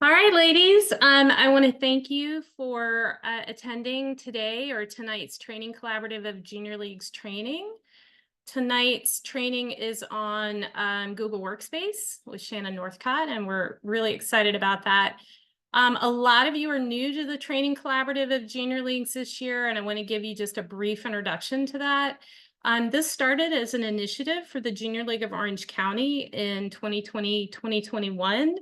All right, ladies. I want to thank you for attending today or tonight's training collaborative of Junior Leagues training. Tonight's training is on Google Workspace with Shannon Northcott, and we're really excited about that. A lot of you are new to the training collaborative of Junior Leagues this year, and I want to give you just a brief introduction to that. This started as an initiative for the Junior League of Orange County in 2020, 2021.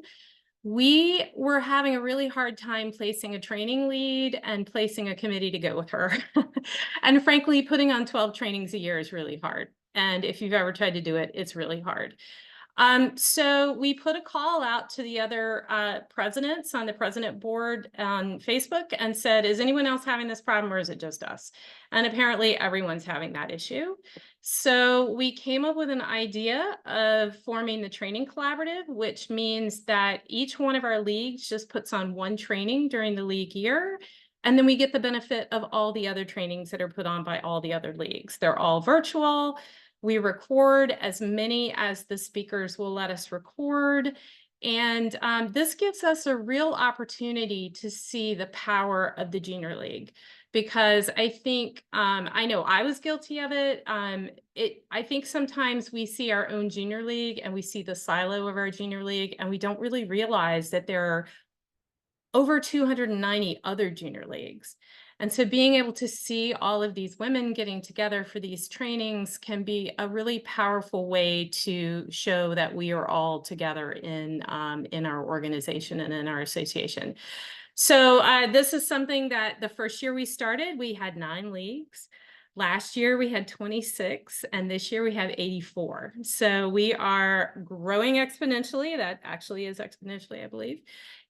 We were having a really hard time placing a training lead and placing a committee to go with her. And frankly, putting on 12 trainings a year is really hard. And if you've ever tried to do it, it's really hard. So we put a call out to the other presidents on the president board on Facebook and said, is anyone else having this problem or is it just us? And apparently everyone's having that issue. So we came up with an idea of forming the training collaborative, which means that each one of our leagues just puts on one training during the league year. And then we get the benefit of all the other trainings that are put on by all the other leagues. They're all virtual. We record as many as the speakers will let us record. And this gives us a real opportunity to see the power of the Junior League, because I think, I know I was guilty of it. I think sometimes we see our own Junior League and we see the silo of our Junior League, and we don't really realize that there are over 290 other Junior Leagues. And so being able to see all of these women getting together for these trainings can be a really powerful way to show that we are all together in our organization and in our association. So this is something that the first year we started, we had 9 leagues. Last year we had 26, and this year we have 84. So we are growing exponentially. That actually is exponentially, I believe.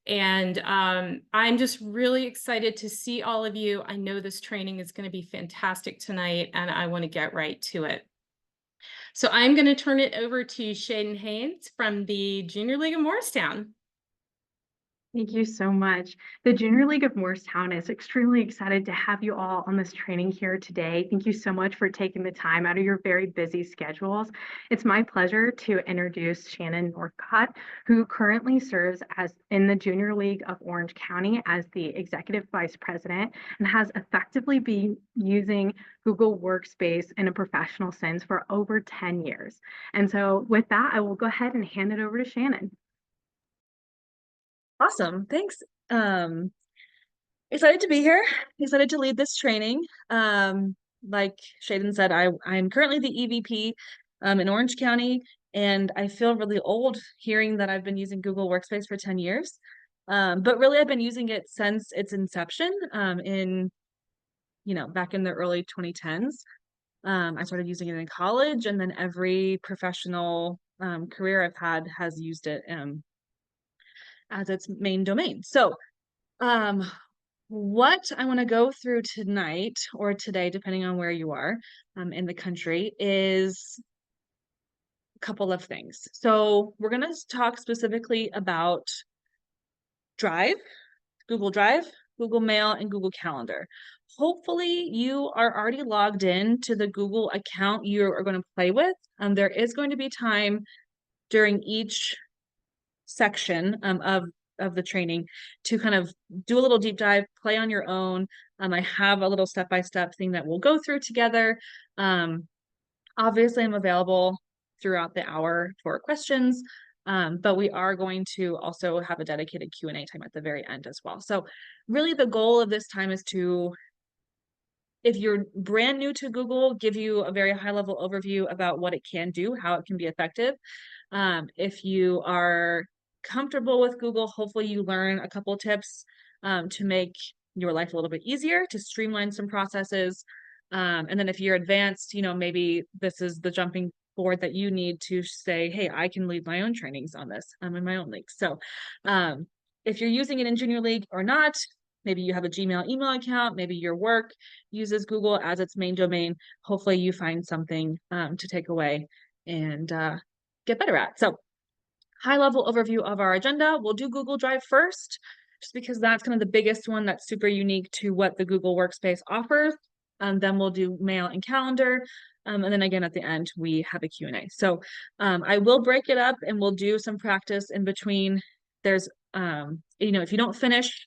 And I'm just really excited to see all of you. I know this training is going to be fantastic tonight, and I want to get right to it. So I'm going to turn it over to Shannon Haynes from the Junior League of Morristown. Thank you so much. The Junior League of Morristown is extremely excited to have you all on this training here today. Thank you so much for taking the time out of your very busy schedules. It's my pleasure to introduce Shannon Northcott, who currently serves as in the Junior League of Orange County as the Executive Vice President and has effectively been using Google Workspace in a professional sense for over 10 years. And so with that, I will go ahead and hand it over to Shannon. Awesome. Thanks. Excited to be here. Excited to lead this training. Like Shaden said, I'm currently the EVP in Orange County, and I feel really old hearing that I've been using Google Workspace for 10 years. But really I've been using it since its inception back in the early 2010s. I started using it in college, and then every professional career I've had has used it as its main domain. So what I want to go through tonight or today, depending on where you are in the country, is a couple of things. So we're going to talk specifically about Drive, Google Mail, and Google Calendar. Hopefully you are already logged in to the Google account you are going to play with. There is going to be time during each section of the training to kind of do a little deep dive, play on your own. I have a little step-by-step thing that we'll go through together. Obviously, I'm available throughout the hour for questions, but we are going to also have a dedicated Q&A time at the very end as well. So really the goal of this time is to, if you're brand new to Google, give you a very high-level overview about what it can do, how it can be effective. If you are comfortable with Google, hopefully you learn a couple tips to make your life a little bit easier, to streamline some processes. And then if you're advanced, maybe this is the jumping board that you need to say, hey, I can lead my own trainings on this. I'm in my own league. So if you're using it in Junior League or not, maybe you have a Gmail email account, maybe your work uses Google as its main domain. Hopefully you find something to take away and get better at. So high-level overview of our agenda. We'll do Google Drive first, just because that's kind of the biggest one that's super unique to what the Google Workspace offers. Then we'll do Mail and Calendar. And then again, at the end, we have a Q&A. So I will break it up and we'll do some practice in between. There's if you don't finish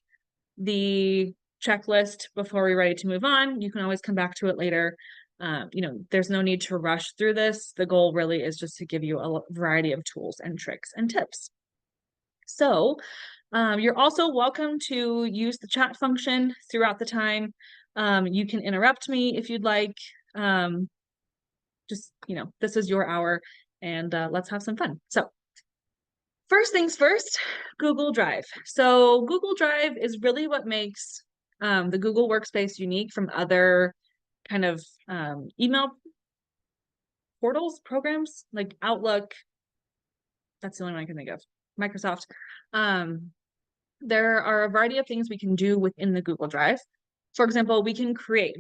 the checklist before we're ready to move on, you can always come back to it later. There's no need to rush through this. The goal really is just to give you a variety of tools and tricks and tips. So you're also welcome to use the chat function throughout the time. You can interrupt me if you'd like. This is your hour, and let's have some fun. So first things first, Google Drive. So Google Drive is really what makes the Google Workspace unique from other kind of email portals, programs like Outlook. That's the only one I can think of. Microsoft. There are a variety of things we can do within the Google Drive. For example, we can create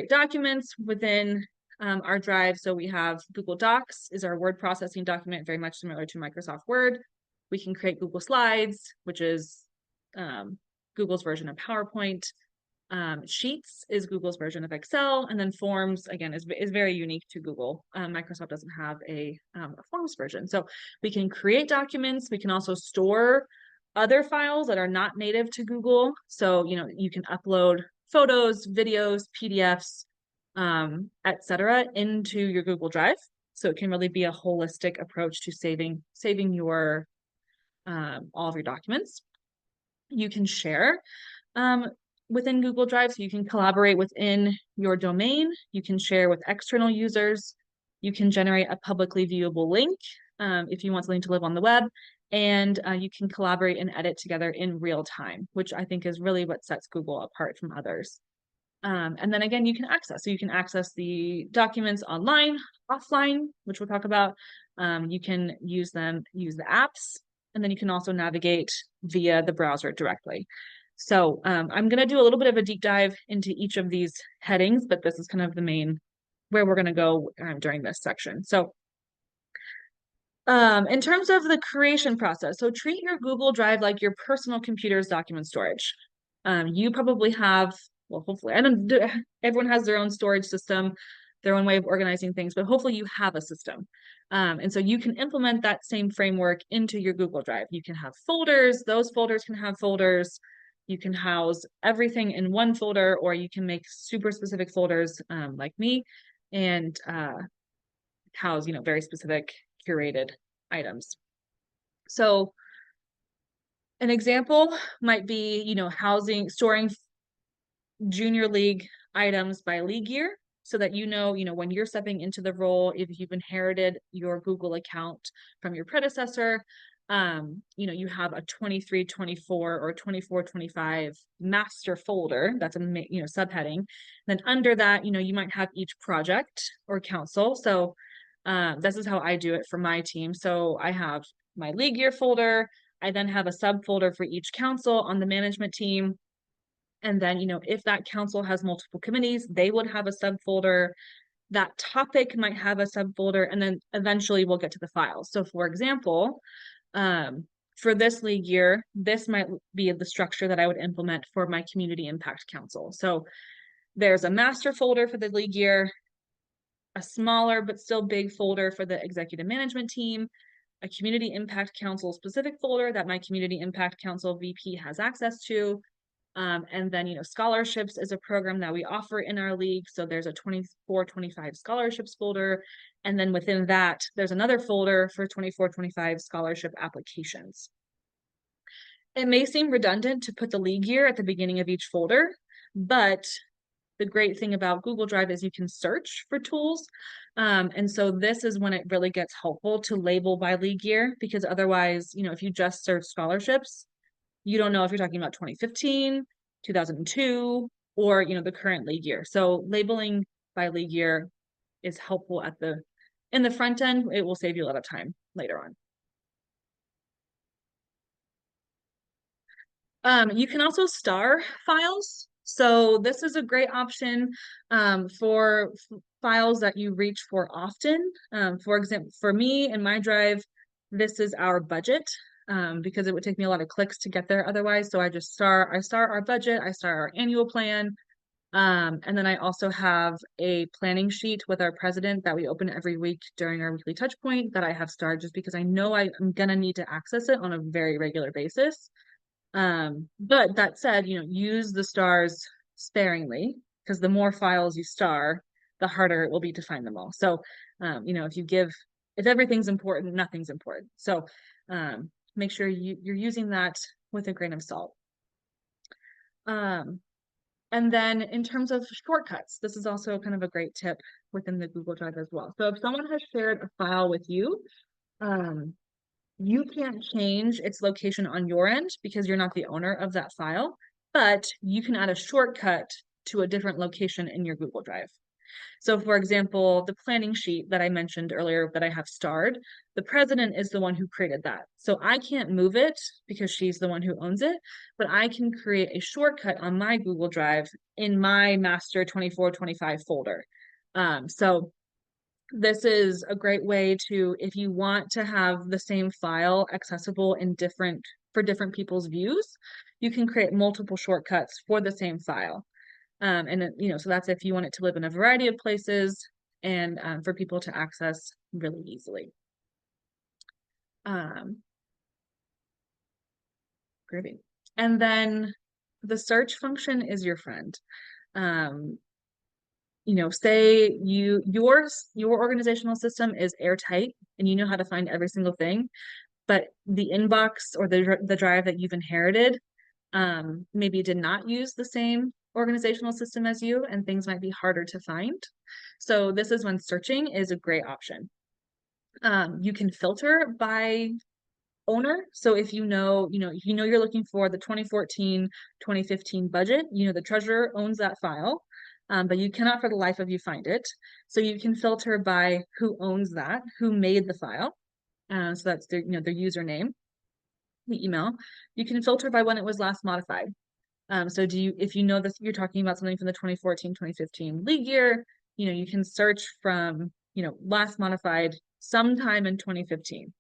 documents within our Drive. So we have Google Docs is our word processing document, very much similar to Microsoft Word. We can create Google Slides, which is Google's version of PowerPoint. Sheets is Google's version of Excel, and then Forms, again, is very unique to Google. Microsoft doesn't have a Forms version. So we can create documents. We can also store other files that are not native to Google. So, you can upload photos, videos, PDFs, etc. into your Google Drive. So it can really be a holistic approach to saving your all of your documents. You can share within Google Drive, so you can collaborate within your domain. You can share with external users. You can generate a publicly viewable link if you want something to live on the web. And you can collaborate and edit together in real time, which I think is really what sets Google apart from others. And then again, you can access. So you can access the documents online, offline, which we'll talk about. You can use the apps, and then you can also navigate via the browser directly. So I'm going to do a little bit of a deep dive into each of these headings, but this is kind of the main where we're going to go during this section. So in terms of the creation process, so treat your Google Drive like your personal computer's document storage. You probably have, well, hopefully, everyone has their own storage system, their own way of organizing things, but hopefully you have a system. And so you can implement that same framework into your Google Drive. You can have folders, those folders can have folders. You can house everything in one folder, or you can make super specific folders like me and house, very specific curated items. So an example might be, storing junior league items by league year, so that when you're stepping into the role, if you've inherited your Google account from your predecessor, you have a 23-24 or 24-25 master folder. That's a subheading. Then under that, you might have each project or council. So this is how I do it for my team. So I have my league year folder. I then have a subfolder for each council on the management team. And then, if that council has multiple committees, they would have a subfolder. That topic might have a subfolder, and then eventually we'll get to the files. So for example, for this league year, this might be the structure that I would implement for my community impact council. So there's a master folder for the league year, a smaller but still big folder for the executive management team, a community impact council specific folder that my community impact council VP has access to. And then, scholarships is a program that we offer in our league. So there's a 24-25 scholarships folder. And then within that, there's another folder for 24-25 scholarship applications. It may seem redundant to put the league year at the beginning of each folder, but the great thing about Google Drive is you can search for tools. And so this is when it really gets helpful to label by league year, because otherwise, if you just search scholarships, you don't know if you're talking about 2015, 2002, or, the current league year. So labeling by league year is helpful in the front end. It will save you a lot of time later on. You can also star files. So this is a great option for files that you reach for often. For example, for me in my Drive, this is our budget. Because it would take me a lot of clicks to get there otherwise. So I star our budget, I star our annual plan. And then I also have a planning sheet with our president that we open every week during our weekly touch point that I have starred just because I know I'm gonna need to access it on a very regular basis. But that said, use the stars sparingly, because the more files you star, the harder it will be to find them all. So, if everything's important, nothing's important. So, make sure you're using that with a grain of salt. And then in terms of shortcuts, this is also kind of a great tip within the Google Drive as well. So if someone has shared a file with you, you can't change its location on your end because you're not the owner of that file, but you can add a shortcut to a different location in your Google Drive. So for example, the planning sheet that I mentioned earlier that I have starred, the president is the one who created that. So I can't move it because she's the one who owns it, but I can create a shortcut on my Google Drive in my master 2425 folder. So this is a great way to, if you want to have the same file accessible in for different people's views, you can create multiple shortcuts for the same file. So that's if you want it to live in a variety of places and for people to access really easily. Great. And then the search function is your friend. Say your organizational system is airtight and you know how to find every single thing, but the inbox or the drive that you've inherited maybe did not use the same organizational system as you, and things might be harder to find. So this is when searching is a great option. You can filter by owner. So if you're looking for the 2014-2015 budget, the treasurer owns that file, but you cannot for the life of you find it. So you can filter by who owns that, who made the file. So that's their username, the email. You can filter by when it was last modified. So if you know that you're talking about something from the 2014-2015 league year, you can search from, last modified sometime in 2015.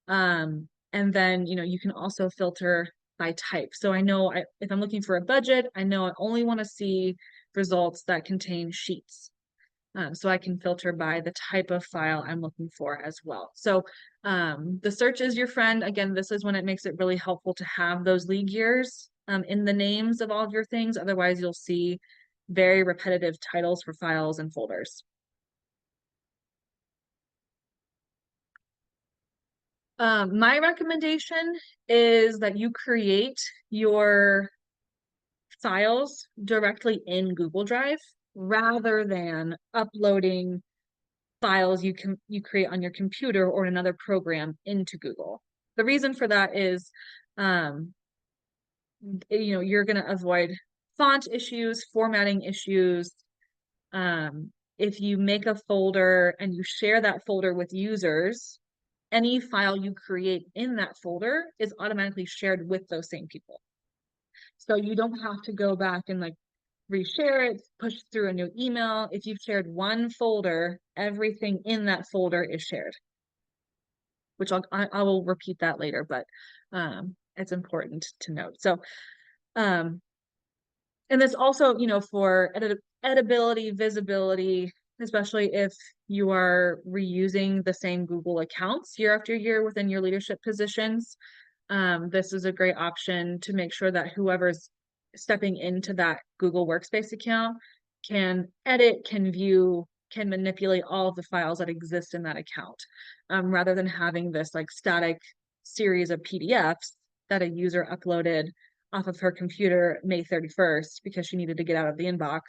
And then, you can also filter by type. So I know if I'm looking for a budget, I know I only want to see results that contain sheets. So I can filter by the type of file I'm looking for as well. So the search is your friend. Again, this is when it makes it really helpful to have those league years in the names of all of your things. Otherwise, you'll see very repetitive titles for files and folders. My recommendation is that you create your files directly in Google Drive rather than uploading files you create on your computer or another program into Google. The reason for that is, you're going to avoid font issues, formatting issues. If you make a folder and you share that folder with users, any file you create in that folder is automatically shared with those same people. So you don't have to go back and reshare it, push through a new email. If you've shared one folder, everything in that folder is shared, which I will repeat that later, but it's important to note. So, and this also, for editability, visibility, especially if you are reusing the same Google accounts year after year within your leadership positions. This is a great option to make sure that whoever's stepping into that Google Workspace account can edit, can view, can manipulate all of the files that exist in that account, rather than having this static series of PDFs that a user uploaded off of her computer May 31st because she needed to get out of the inbox.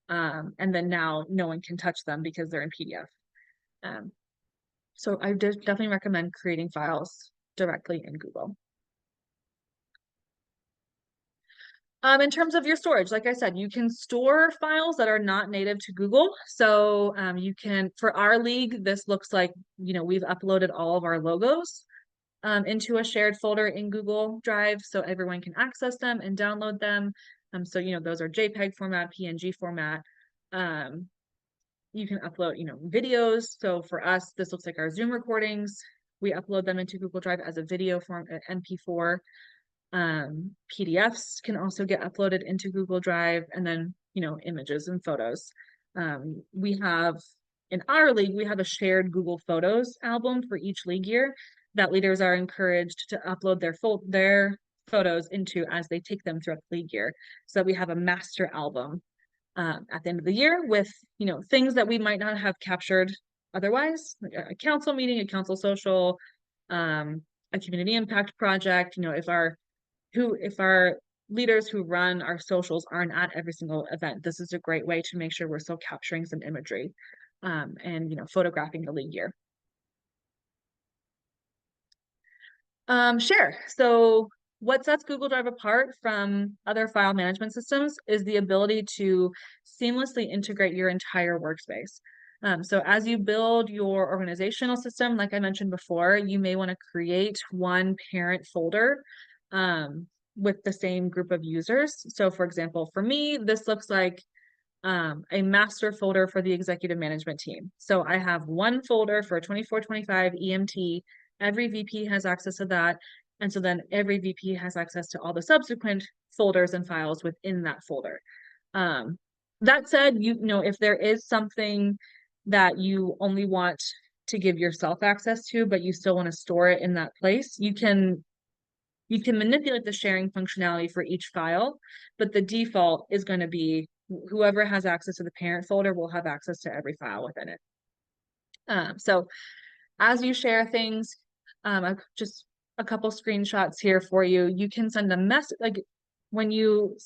And then now no one can touch them because they're in PDF. So I definitely recommend creating files directly in Google. In terms of your storage, like I said, you can store files that are not native to Google. So you can, for our league, this looks like, we've uploaded all of our logos into a shared folder in Google Drive so everyone can access them and download them. So, those are JPEG format, PNG format. You can upload, videos. So for us, this looks like our Zoom recordings. We upload them into Google Drive as a video form, MP4. PDFs can also get uploaded into Google Drive, and then, images and photos. We have, in our league, we have a shared Google Photos album for each league year that leaders are encouraged to upload their photos into as they take them throughout the league year. So we have a master album at the end of the year with, you know, things that we might not have captured otherwise, like a council meeting, a council social, a community impact project. You know, if our leaders who run our socials aren't at every single event, this is a great way to make sure we're still capturing some imagery and, you know, photographing the league year. Share. So what sets Google Drive apart from other file management systems is the ability to seamlessly integrate your entire workspace. So as you build your organizational system, like I mentioned before, you may want to create one parent folder with the same group of users. So for example, for me, this looks like a master folder for the executive management team. So I have one folder for 24-25 EMT. Every VP has access to that. And so then every VP has access to all the subsequent folders and files within that folder. That said, you know, if there is something that you only want to give yourself access to, but you still want to store it in that place, you can manipulate the sharing functionality for each file, but the default is going to be whoever has access to the parent folder will have access to every file within it. So as you share things, just a couple screenshots here for you. You can send a message, like when you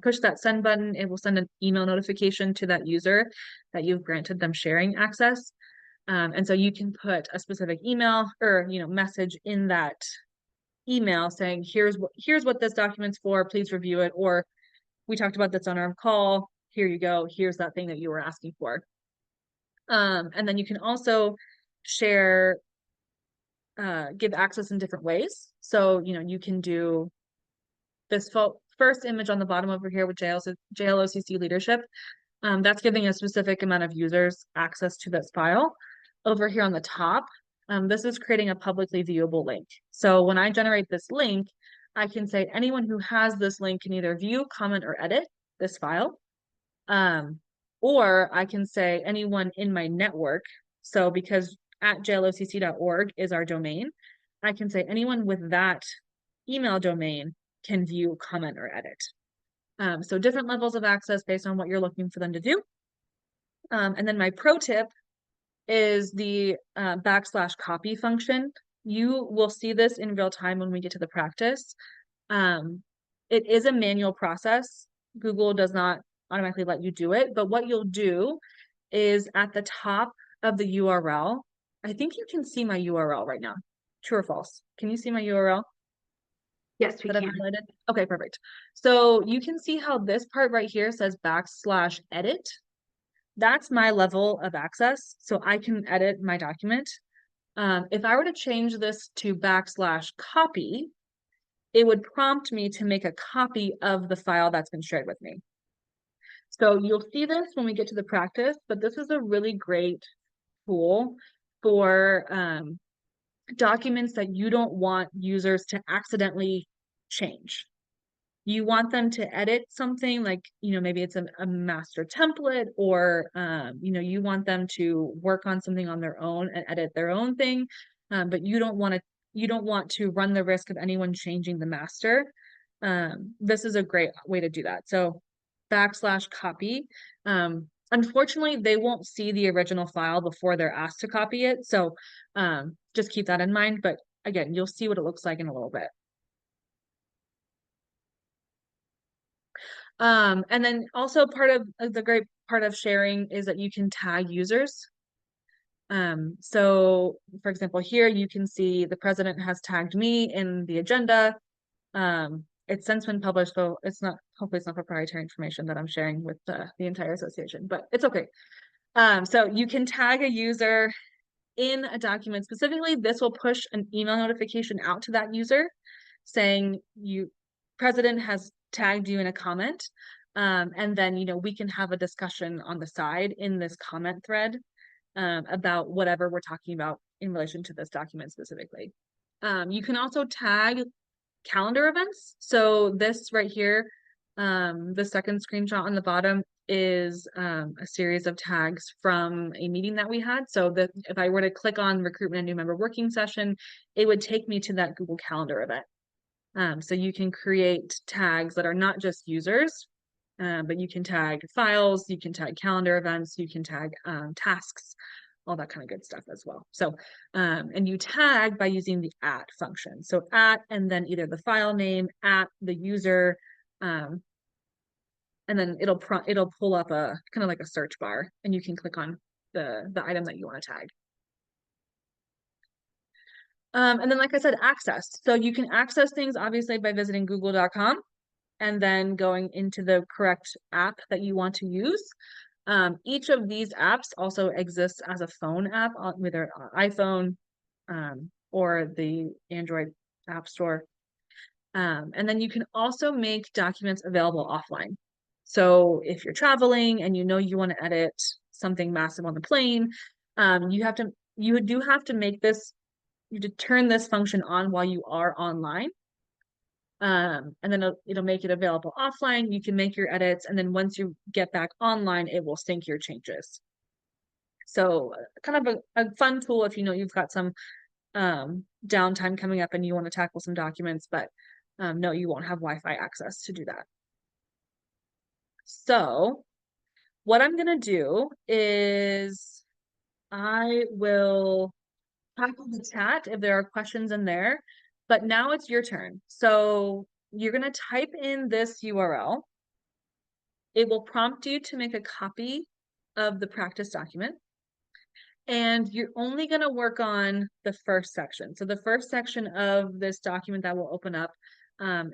push that send button, it will send an email notification to that user that you've granted them sharing access. And so you can put a specific email or, you know, message in that email saying, here's what this document's for, please review it. Or we talked about this on our call. Here you go. Here's that thing that you were asking for. And then you can also share, give access in different ways. So, you know, you can do this first image on the bottom over here with JLOCC leadership. That's giving a specific amount of users access to this file. Over here on the top, this is creating a publicly viewable link. So when I generate this link, I can say anyone who has this link can either view, comment, or edit this file. Or I can say anyone in my network. So because at jlocc.org is our domain, I can say anyone with that email domain can view, comment, or edit. So different levels of access based on what you're looking for them to do. And then my pro tip is the \copy function. You will see this in real time when we get to the practice. It is a manual process. Google does not automatically let you do it, but what you'll do is at the top of the URL, I think you can see my URL right now. True or false? Can you see my URL? Yes, we That I've can. highlighted? Okay, perfect. So you can see how this part right here says \edit. That's my level of access. So I can edit my document. If I were to change this to \copy, it would prompt me to make a copy of the file that's been shared with me. So you'll see this when we get to the practice, but this is a really great tool for documents that you don't want users to accidentally change. You want them to edit something like, you know, maybe it's a master template, or, you know, you want them to work on something on their own and edit their own thing. But you don't want to run the risk of anyone changing the master. This is a great way to do that. So \copy. Unfortunately, they won't see the original file before they're asked to copy it. So just keep that in mind. But again, you'll see what it looks like in a little bit. And then also part of the great part of sharing is that you can tag users. So for example, here you can see the president has tagged me in the agenda. It's since been published, so hopefully it's not proprietary information that I'm sharing with the entire association, but it's okay. So you can tag a user in a document specifically. This will push an email notification out to that user saying president has tagged you in a comment. And then, you know, we can have a discussion on the side in this comment thread about whatever we're talking about in relation to this document specifically. You can also tag calendar events. So this right here, the second screenshot on the bottom is a series of tags from a meeting that we had. So that if I were to click on recruitment and new member working session, it would take me to that Google Calendar event. So you can create tags that are not just users, but you can tag files, you can tag calendar events, you can tag tasks, all that kind of good stuff as well. So, and you tag by using the @ function. So @ and then either the file name, @ the user, and then it'll pull up a kind of like a search bar, and you can click on the item that you want to tag. And then, like I said, access. So you can access things obviously by visiting google.com and then going into the correct app that you want to use. Each of these apps also exists as a phone app on either iPhone or the Android App Store. And then you can also make documents available offline. So if you're traveling and you know you want to edit something massive on the plane, you do have to make this, you to turn this function on while you are online. And then it'll make it available offline. You can make your edits, and then once you get back online, it will sync your changes. So kind of a fun tool if you know you've got some downtime coming up and you want to tackle some documents, but no, you won't have Wi-Fi access to do that. So what I'm gonna do is I will tackle the chat if there are questions in there, but now it's your turn. So you're gonna type in this URL. It will prompt you to make a copy of the practice document. And you're only going to work on the first section. So the first section of this document that will open up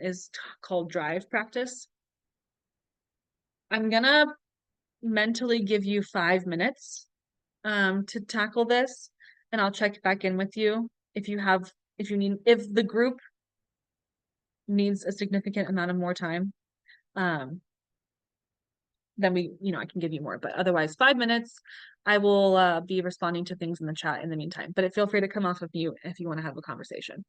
is called Drive Practice. I'm going to mentally give you 5 minutes to tackle this, and I'll check back in with you if the group needs a significant amount of more time. Then I can give you more, but otherwise 5 minutes. I will be responding to things in the chat in the meantime, but feel free to come off of mute if you want to have a conversation.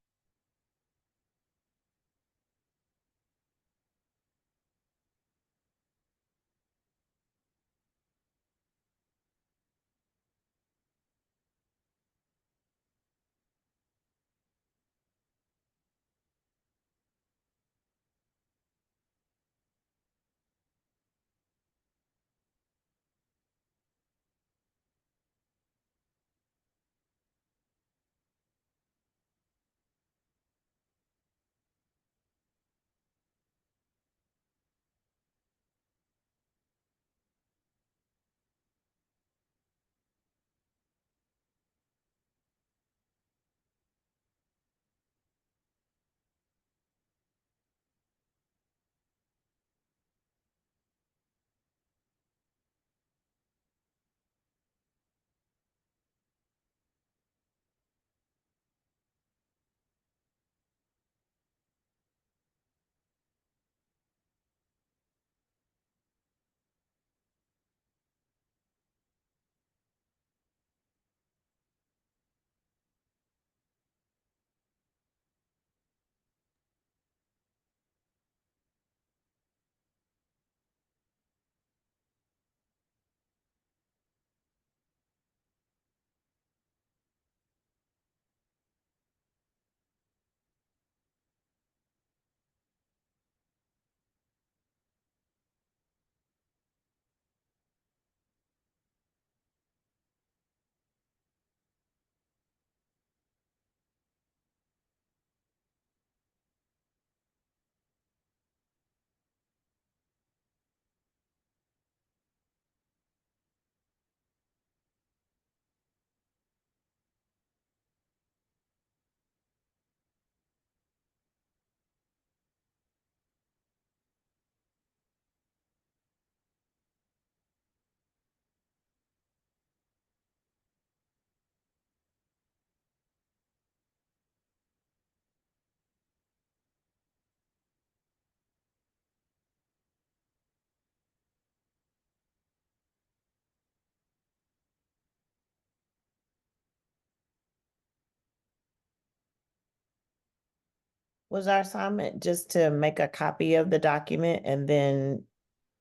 Was our assignment just to make a copy of the document and then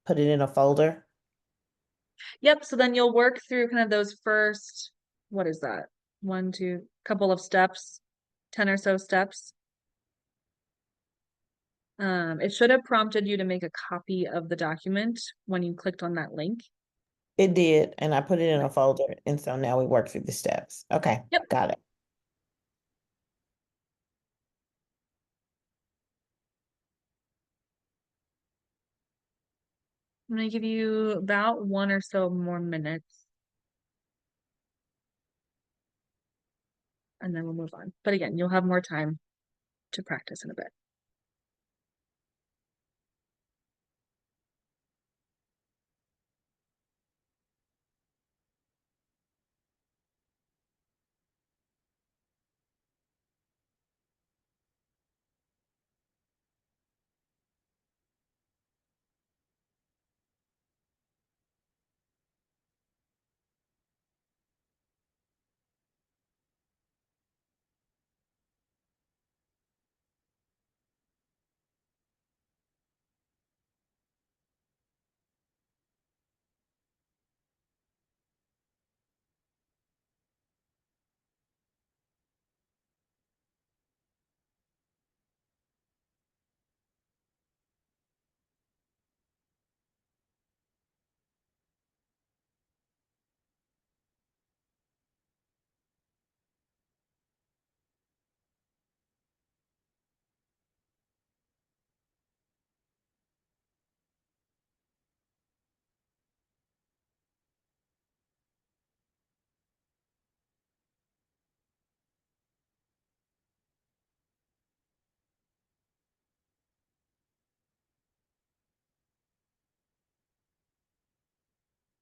put it in a folder? Yep. So then you'll work through kind of those first, what is that? 1, 2, couple of steps, 10 or so steps. It should have prompted you to make a copy of the document when you clicked on that link. It did, and I put it in a folder, and so now we work through the steps. Okay, Yep. got it. I'm gonna give you about 1 or so more minutes. And then we'll move on. But again, you'll have more time to practice in a bit.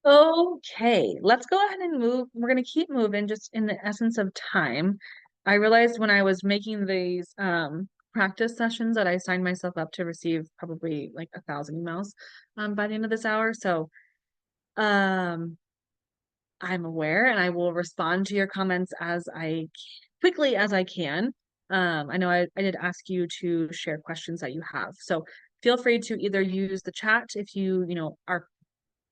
Okay, let's go ahead and move. We're going to keep moving just in the essence of time. I realized when I was making these practice sessions that I signed myself up to receive probably like 1,000 emails by the end of this hour. So I'm aware and I will respond to your comments as quickly as I can. I know I did ask you to share questions that you have. So feel free to either use the chat if you are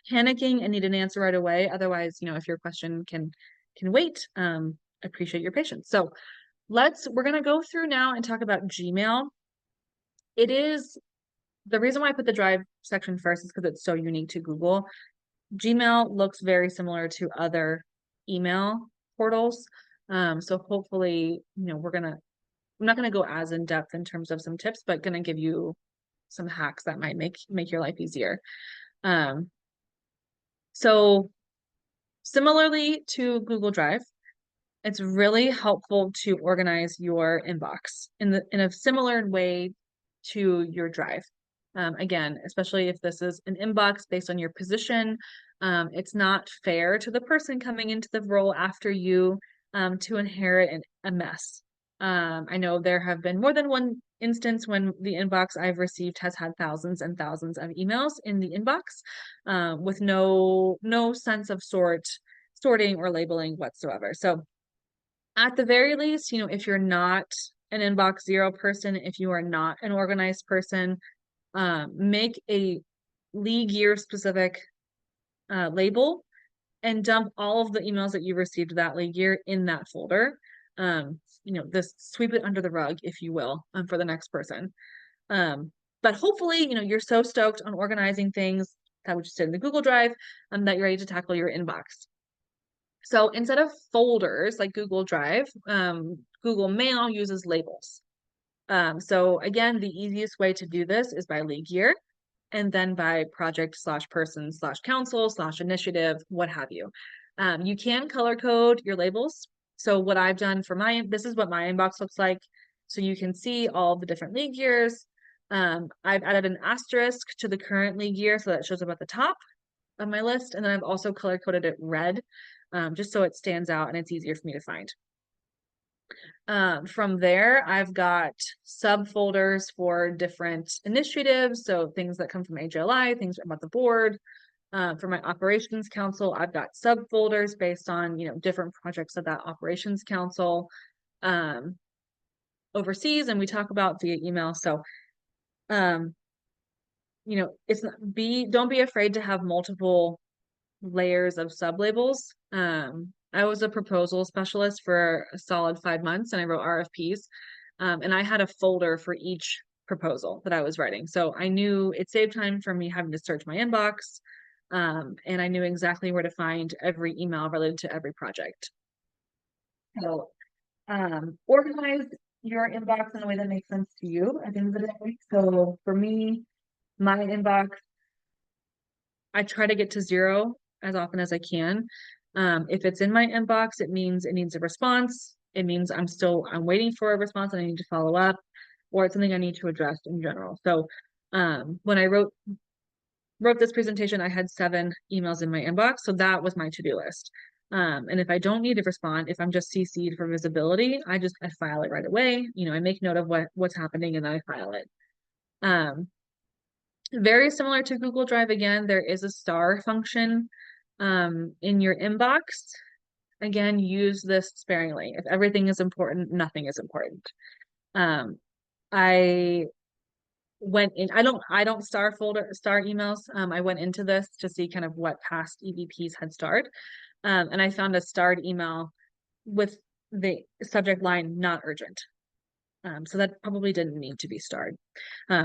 panicking and need an answer right away. Otherwise, if your question can wait, appreciate your patience. So we're going to go through now and talk about Gmail. It is the reason why I put the Drive section first is because it's so unique to Google. Gmail looks very similar to other email portals. So hopefully, I'm not gonna go as in depth in terms of some tips, but gonna give you some hacks that might make your life easier. So similarly to Google Drive, it's really helpful to organize your inbox in a similar way to your Drive. Again, especially if this is an inbox based on your position, it's not fair to the person coming into the role after you to inherit a mess. I know there have been more than one instance when the inbox I've received has had thousands and thousands of emails in the inbox with no sense of sorting or labeling whatsoever. So at the very least, if you're not an inbox zero person, if you are not an organized person, make a league year specific label and dump all of the emails that you received that league year in that folder. This sweep it under the rug, if you will, for the next person. But hopefully, you're so stoked on organizing things that we just did in the Google Drive that you're ready to tackle your inbox. So instead of folders like Google Drive, Google Mail uses labels. So again, the easiest way to do this is by league year and then by project/person/council/initiative, what have you. You can color code your labels. So what I've done for this is what my inbox looks like. So you can see all the different league years. I've added an asterisk to the current league year so that shows up at the top of my list. And then I've also color coded it red just so it stands out and it's easier for me to find. From there, I've got subfolders for different initiatives. So things that come from AJLI, things about the board. For my operations council, I've got subfolders based on, different projects of that operations council overseas, and we talk about via email. So, don't be afraid to have multiple layers of sublabels. I was a proposal specialist for a solid 5 months and I wrote RFPs. And I had a folder for each proposal that I was writing. So I knew it saved time for me having to search my inbox. And I knew exactly where to find every email related to every project. So organize your inbox in a way that makes sense to you at the end of the day. So for me, my inbox, I try to get to 0 as often as I can. If it's in my inbox, it means it needs a response. It means I'm waiting for a response and I need to follow up, or it's something I need to address in general. So when I wrote this presentation, I had 7 emails in my inbox. So that was my to-do list. And if I don't need to respond, if I'm just CC'd for visibility, I file it right away. I make note of what's happening and then I file it. Very similar to Google Drive, again, there is a star function in your inbox. Again, use this sparingly. If everything is important, nothing is important. I went in, I don't star emails. I went into this to see kind of what past EVPs had starred. And I found a starred email with the subject line, not urgent. So that probably didn't need to be starred.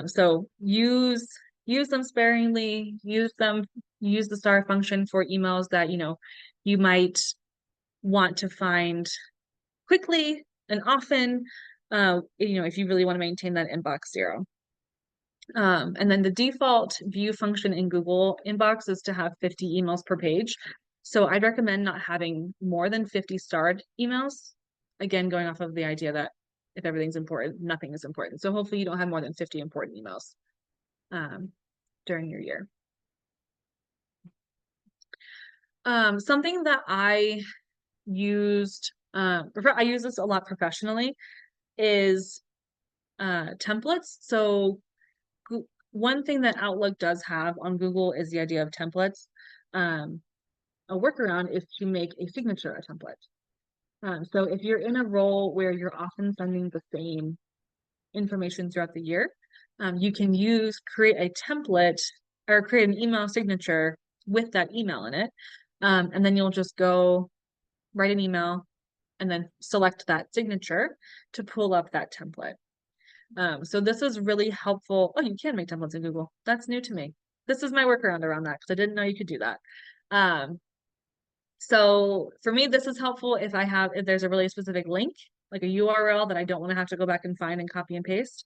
So use them sparingly, use the star function for emails that, you might want to find quickly and often, if you really want to maintain that inbox 0. And then the default view function in Google Inbox is to have 50 emails per page. So I'd recommend not having more than 50 starred emails. Again, going off of the idea that if everything's important, nothing is important. So hopefully you don't have more than 50 important emails during your year. Something that I used, I use this a lot professionally, is templates. So one thing that Outlook does have on Google is the idea of templates. A workaround is to make a signature a template. So if you're in a role where you're often sending the same information throughout the year, you can create a template or create an email signature with that email in it. And then you'll just go write an email and then select that signature to pull up that template. So this is really helpful. Oh, you can make templates in Google. That's new to me. This is my workaround around that because I didn't know you could do that. So for me, this is helpful if there's a really specific link, like a URL that I don't want to have to go back and find and copy and paste,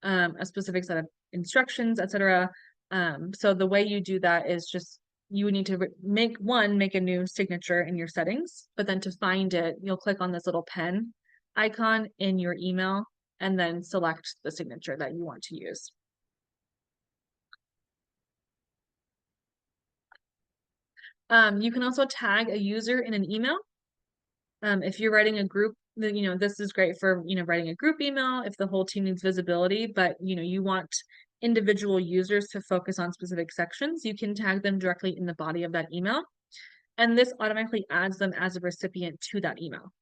a specific set of instructions, etc. So the way you do that is just, you would need to make a new signature in your settings, but then to find it, you'll click on this little pen icon in your email and then select the signature that you want to use. You can also tag a user in an email. If you're writing a group, this is great for, writing a group email if the whole team needs visibility, but, you want individual users to focus on specific sections, you can tag them directly in the body of that email. And this automatically adds them as a recipient to that email.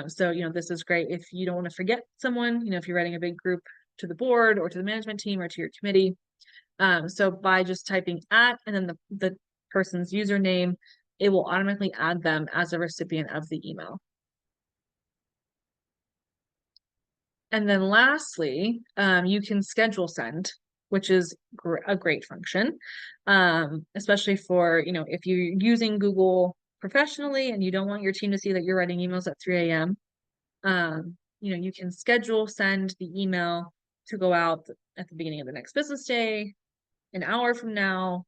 So, this is great if you don't want to forget someone, if you're writing a big group to the board or to the management team or to your committee. So by just typing @ and then the person's username, it will automatically add them as a recipient of the email. And then lastly, you can schedule send, which is a great function, especially for, if you're using Google professionally and you don't want your team to see that you're writing emails at 3 a.m. You can schedule send the email to go out at the beginning of the next business day, an hour from now,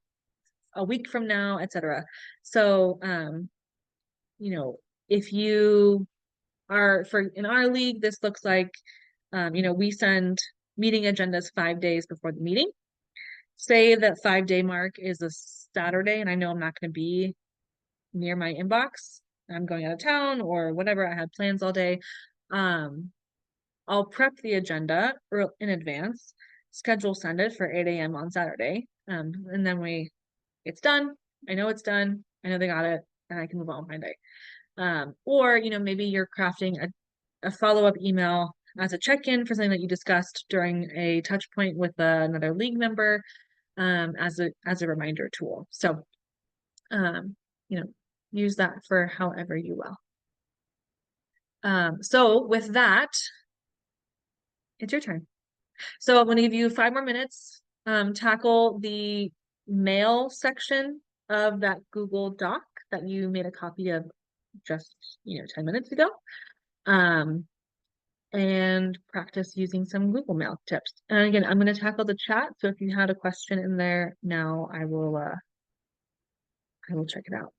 a week from now, etc. So, if you are in our league, this looks like, we send meeting agendas 5 days before the meeting. Say that 5-day mark is a Saturday, and I know I'm not going to be near my inbox. I'm going out of town or whatever. I had plans all day. I'll prep the agenda in advance, schedule send it for 8 a.m. on Saturday. And then it's done. I know it's done. I know they got it, and I can move on with my day. Or, maybe you're crafting a follow-up email as a check-in for something that you discussed during a touch point with another league member, as a reminder tool. So, use that for however you will. So with that, it's your turn. So I'm gonna give you 5 more minutes. Tackle the mail section of that Google Doc that you made a copy of just, 10 minutes ago. And practice using some Google Mail tips. And again, I'm going to tackle the chat. So if you had a question in there now, I will check it out.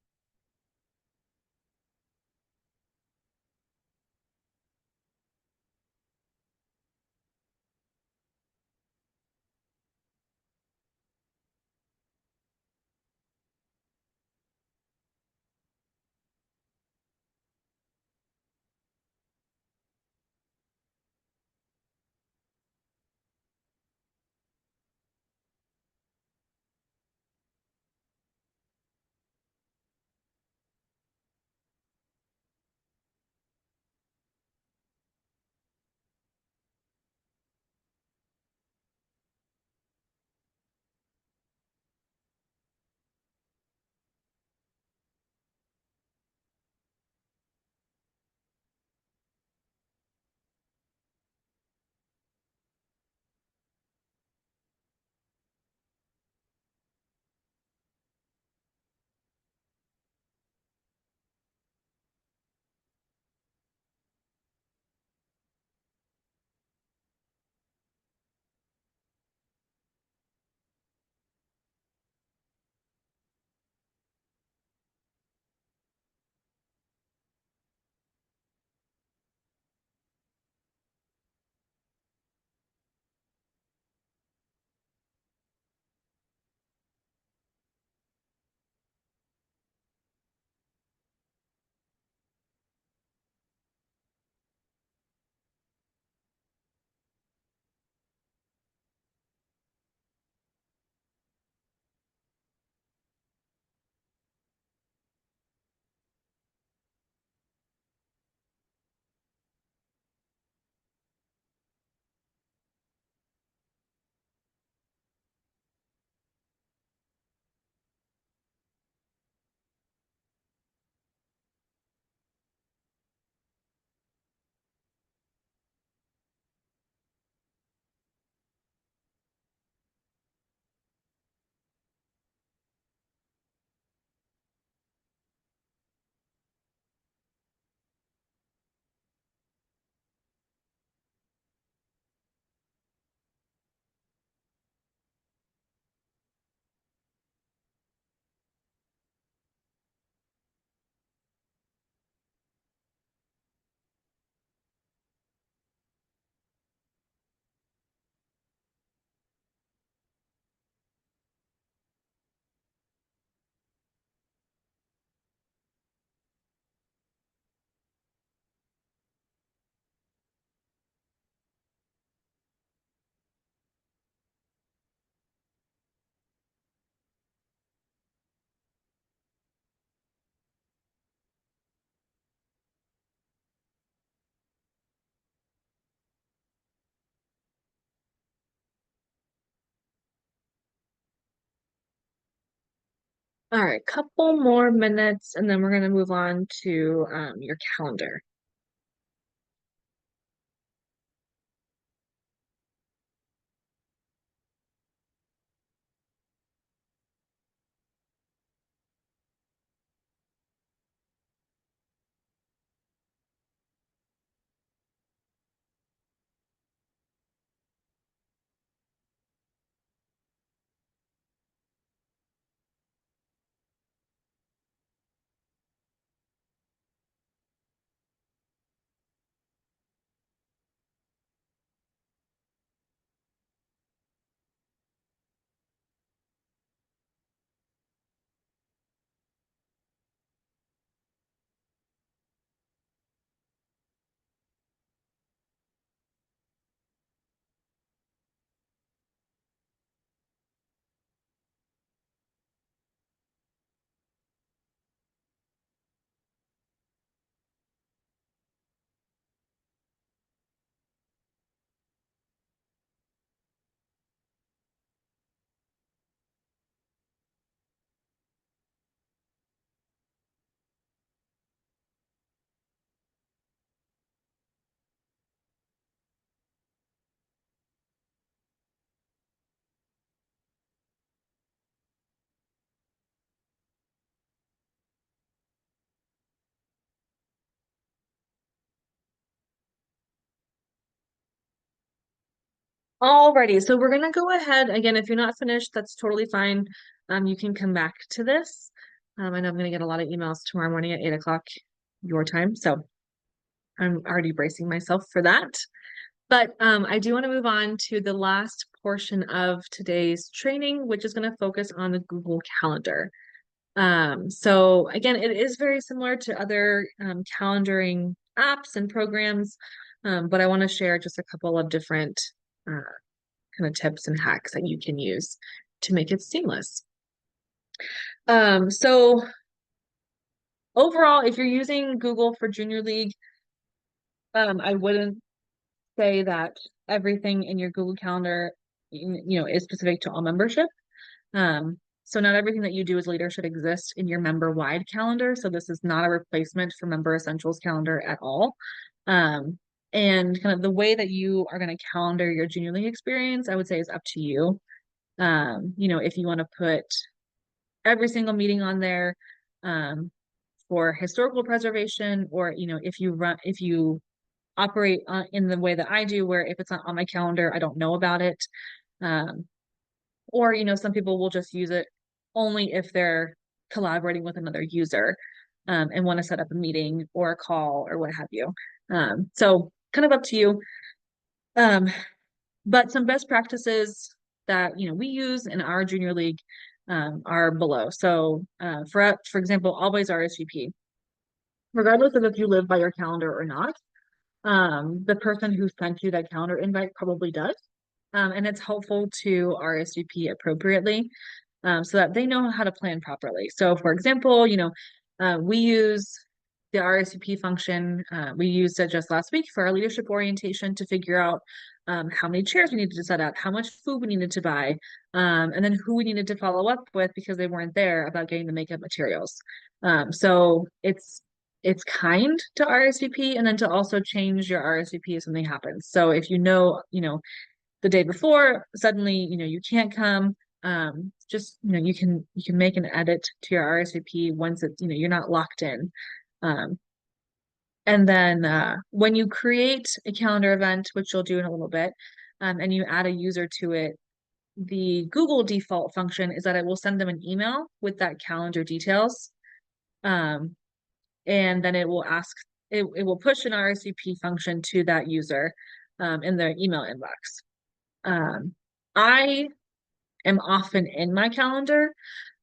All right, couple more minutes, and then we're going to move on to your calendar. Alrighty, so we're gonna go ahead again. If you're not finished, that's totally fine. You can come back to this. I know I'm gonna get a lot of emails tomorrow morning at 8 o'clock your time, so I'm already bracing myself for that. But I do want to move on to the last portion of today's training, which is going to focus on the Google Calendar. So again, it is very similar to other calendaring apps and programs, but I want to share just a couple of different kind of tips and hacks that you can use to make it seamless. So overall, if you're using Google for Junior League, I wouldn't say that everything in your Google Calendar, is specific to all membership. So not everything that you do as leader should exist in your member-wide calendar. So this is not a replacement for Member Essentials calendar at all. And kind of the way that you are going to calendar your Junior League experience, I would say is up to you. If you want to put every single meeting on there, for historical preservation, or, if you operate in the way that I do, where if it's not on my calendar, I don't know about it. Or, some people will just use it only if they're collaborating with another user and want to set up a meeting or a call or what have you. So kind of up to you. But some best practices that, we use in our Junior League are below. So for example, always RSVP. Regardless of if you live by your calendar or not, the person who sent you that calendar invite probably does. And it's helpful to RSVP appropriately so that they know how to plan properly. So for example, we use the RSVP function. We used it just last week for our leadership orientation to figure out how many chairs we needed to set up, how much food we needed to buy, and then who we needed to follow up with because they weren't there about getting the makeup materials. So it's kind to RSVP and then to also change your RSVP if something happens. So if the day before, suddenly, you can't come, just, you can make an edit to your RSVP once it's, you're not locked in. And then when you create a calendar event, which you'll do in a little bit, and you add a user to it, the Google default function is that it will send them an email with that calendar details. And then it will push an RSVP function to that user in their email inbox. I am often in my calendar,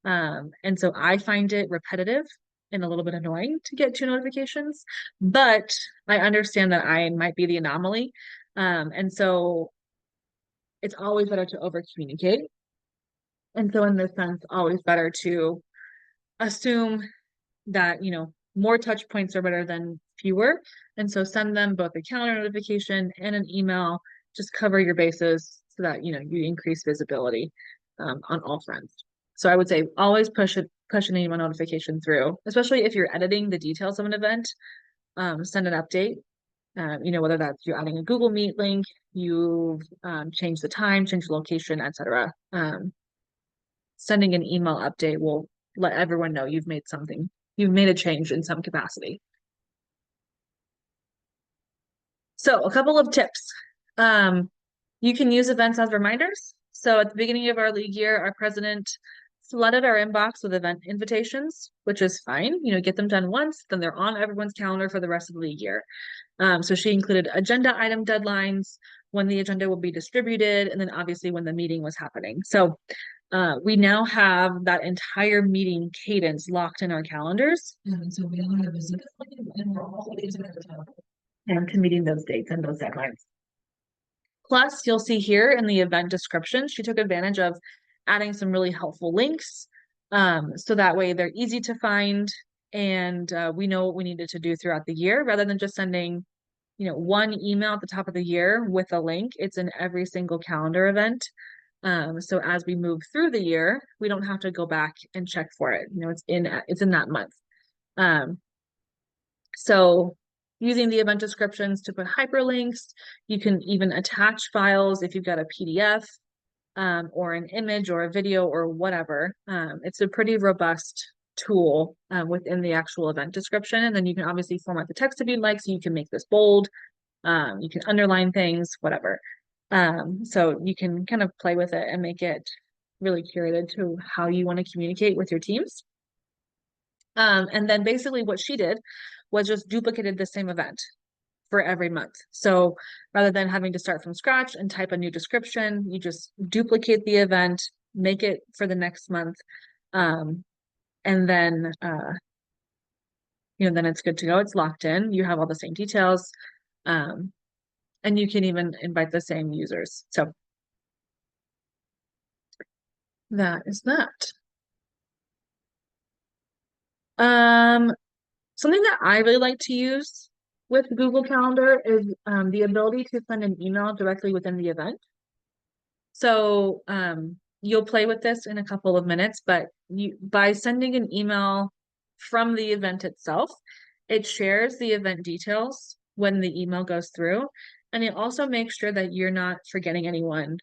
and so I find it repetitive and a little bit annoying to get 2 notifications, but I understand that I might be the anomaly. And so it's always better to over communicate. And so in this sense, always better to assume that, more touch points are better than fewer. And so send them both a calendar notification and an email, just cover your bases so that, you increase visibility on all fronts. So I would say always push an email notification through, especially if you're editing the details of an event. Send an update, whether that's you're adding a Google Meet link, you've changed the time, changed the location, etc. Sending an email update will let everyone know you've made a change in some capacity. So a couple of tips. You can use events as reminders. So at the beginning of our league year, our president flooded our inbox with event invitations, which is fine. Get them done once, then they're on everyone's calendar for the rest of the league year. So she included agenda item deadlines, when the agenda will be distributed, and then obviously when the meeting was happening. So we now have that entire meeting cadence locked in our calendars. And so we all have visibility and we're all to meeting those dates and those deadlines. Plus, you'll see here in the event description, she took advantage of adding some really helpful links. So that way they're easy to find and we know what we needed to do throughout the year rather than just sending, one email at the top of the year with a link. It's in every single calendar event. So as we move through the year, we don't have to go back and check for it. It's in that month. So using the event descriptions to put hyperlinks, you can even attach files if you've got a PDF or an image or a video or whatever. It's a pretty robust tool within the actual event description. And then you can obviously format the text if you'd like, so you can make this bold, you can underline things, whatever. So you can kind of play with it and make it really curated to how you want to communicate with your teams. And then basically what she did was just duplicated the same event for every month. So rather than having to start from scratch and type a new description, you just duplicate the event, make it for the next month. And then, then it's good to go. It's locked in. You have all the same details. And you can even invite the same users. So that is that. Something that I really like to use with Google Calendar is the ability to send an email directly within the event. So you'll play with this in a couple of minutes, but by sending an email from the event itself, it shares the event details when the email goes through, and it also makes sure that you're not forgetting anyone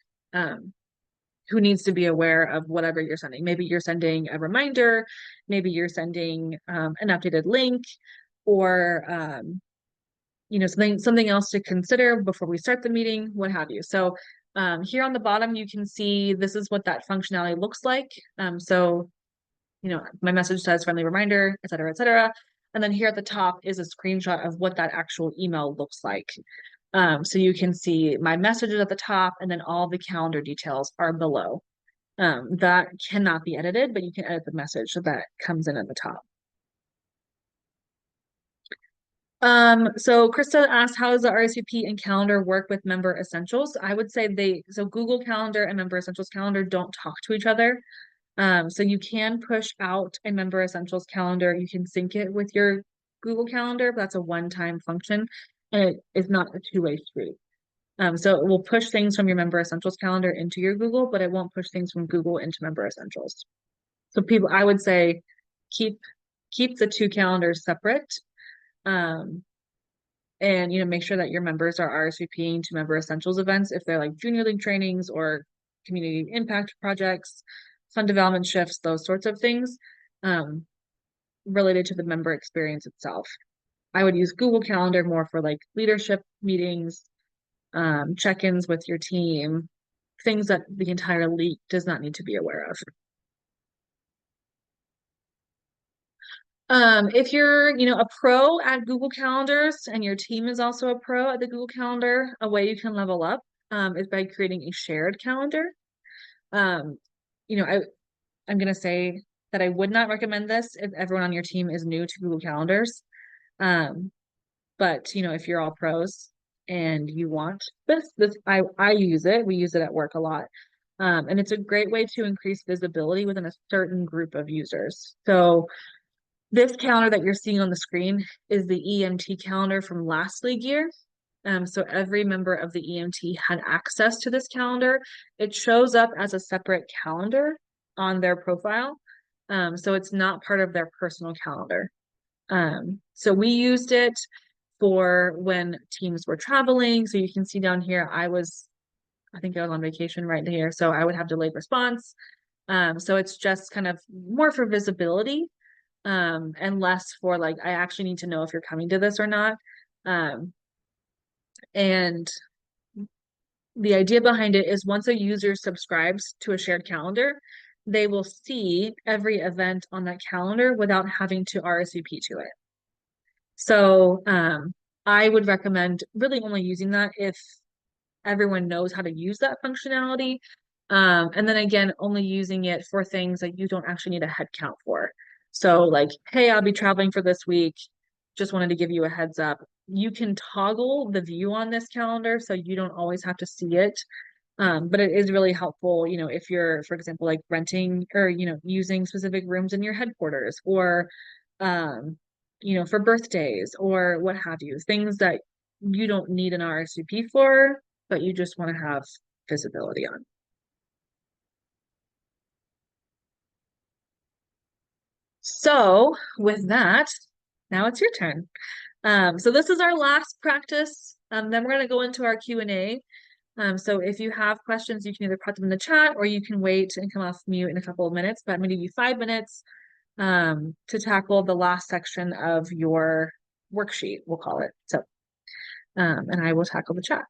who needs to be aware of whatever you're sending. Maybe you're sending a reminder, maybe you're sending an updated link, or something else to consider before we start the meeting, what have you. So here on the bottom, you can see this is what that functionality looks like. So my message says friendly reminder, et cetera, et cetera. And then here at the top is a screenshot of what that actual email looks like. So you can see my messages at the top, and then all the calendar details are below. That cannot be edited, but you can edit the message so that comes in at the top. So Krista asked, how does the RSVP and calendar work with Member Essentials? I would say Google Calendar and Member Essentials Calendar don't talk to each other. So you can push out a Member Essentials calendar. You can sync it with your Google Calendar, but that's a one-time function, and it is not a two-way street. So it will push things from your Member Essentials calendar into your Google, but it won't push things from Google into Member Essentials. So I would say keep the two calendars separate. And make sure that your members are RSVPing to Member Essentials events if they're like Junior League trainings or community impact projects, fund development shifts, those sorts of things related to the member experience itself. I would use Google Calendar more for like leadership meetings, check-ins with your team, things that the entire league does not need to be aware of. If you're, a pro at Google Calendars and your team is also a pro at the Google Calendar, a way you can level up is by creating a shared calendar. I'm going to say that I would not recommend this if everyone on your team is new to Google Calendars. But if you're all pros and you want this, I use it. We use it at work a lot. And it's a great way to increase visibility within a certain group of users. So this calendar that you're seeing on the screen is the EMT calendar from last league year. So every member of the EMT had access to this calendar. It shows up as a separate calendar on their profile. So it's not part of their personal calendar. So we used it for when teams were traveling. So you can see down here, I think I was on vacation right here. So I would have delayed response. So it's just kind of more for visibility. And less for like, I actually need to know if you're coming to this or not. And the idea behind it is once a user subscribes to a shared calendar, they will see every event on that calendar without having to RSVP to it. So I would recommend really only using that if everyone knows how to use that functionality. And then again, only using it for things that you don't actually need a head count for. So like, hey, I'll be traveling for this week. Just wanted to give you a heads up. You can toggle the view on this calendar so you don't always have to see it. But it is really helpful, if you're, for example, like renting or, using specific rooms in your headquarters or, for birthdays or what have you, things that you don't need an RSVP for, but you just want to have visibility on. So with that, now it's your turn. So this is our last practice. Then we're going to go into our Q&A. So if you have questions, you can either put them in the chat or you can wait and come off mute in a couple of minutes, but I'm going to give you 5 minutes to tackle the last section of your worksheet, we'll call it. So, and I will tackle the chat.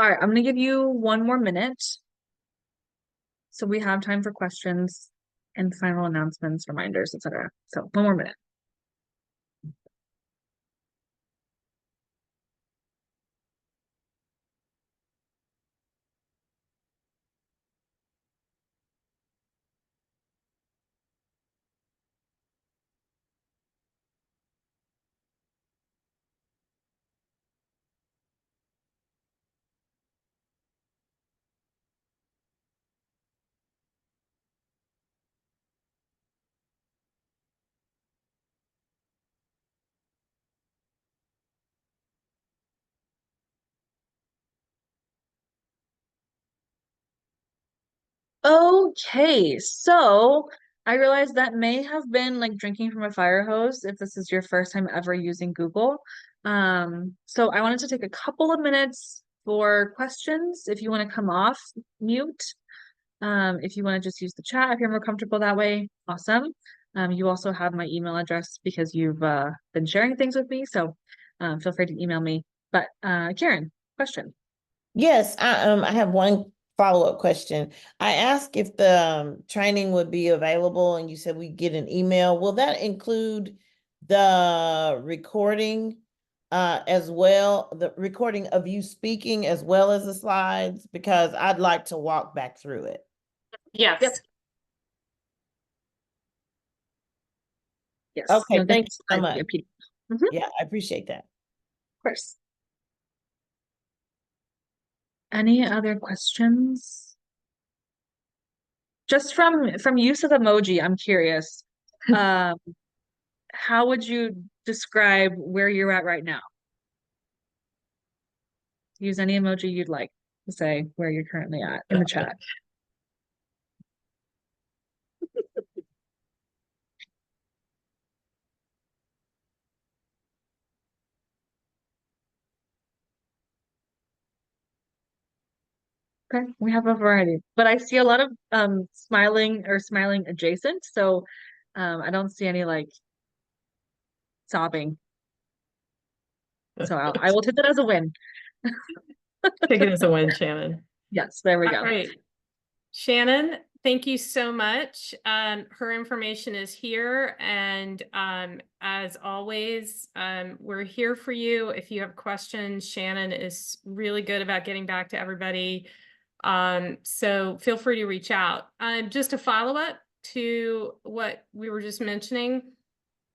All right, I'm gonna give you 1 more minute. So we have time for questions and final announcements, reminders, etc. So 1 more minute. Okay, so I realize that may have been like drinking from a fire hose if this is your first time ever using Google. So I wanted to take a couple of minutes for questions. If you want to come off mute, if you want to just use the chat, if you're more comfortable that way, awesome. You also have my email address because you've been sharing things with me, so feel free to email me. But Karen, question. Yes, I have one follow-up question. I asked if the training would be available and you said we get an email. Will that include the recording as well, the recording of you speaking as well as the slides? Because I'd like to walk back through it. Yes. Yep. Yes. Okay, you'll get thank the you so slides via much. PDF. Of Yeah, I appreciate that. course. Any other questions? Just from use of emoji, I'm curious. How would you describe where you're at right now? Use any emoji you'd like to say where you're currently at in the chat. Okay, we have a variety, but I see a lot of smiling or smiling adjacent, so I don't see any like sobbing. So I will take that as a win. Take it as a win, Shannon. Yes, there we go. All right. Shannon, thank you so much. Her information is here, and as always, we're here for you. If you have questions, Shannon is really good about getting back to everybody. So feel free to reach out. Just a follow-up to what we were just mentioning.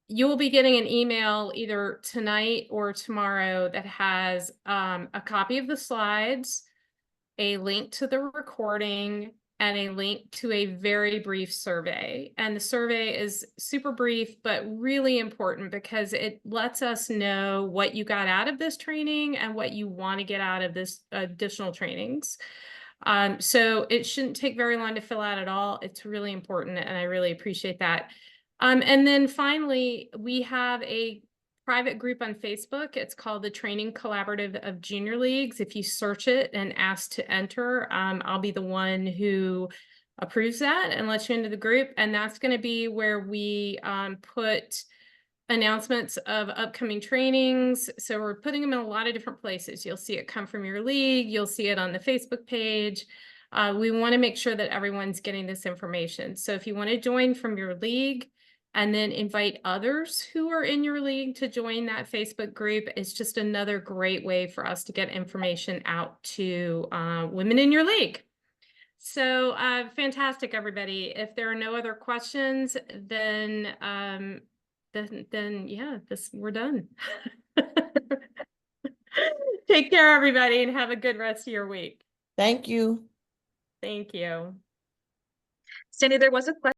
You will be getting an email either tonight or tomorrow that has a copy of the slides, a link to the recording, and a link to a very brief survey. And the survey is super brief, but really important because it lets us know what you got out of this training and what you want to get out of this additional trainings. So it shouldn't take very long to fill out at all. It's really important, and I really appreciate that. And then finally, we have a private group on Facebook. It's called the Training Collaborative of Junior Leagues. If you search it and ask to enter, I'll be the one who approves that and lets you into the group. And that's going to be where we put announcements of upcoming trainings. So we're putting them in a lot of different places. You'll see it come from your league. You'll see it on the Facebook page. We want to make sure that everyone's getting this information. So if you want to join from your league and then invite others who are in your league to join that Facebook group, it's just another great way for us to get information out to women in your league. So fantastic, everybody. If there are no other questions, then yeah, we're done. Take care, everybody, and have a good rest of your week. Thank you. Thank you. Sandy, there was a question.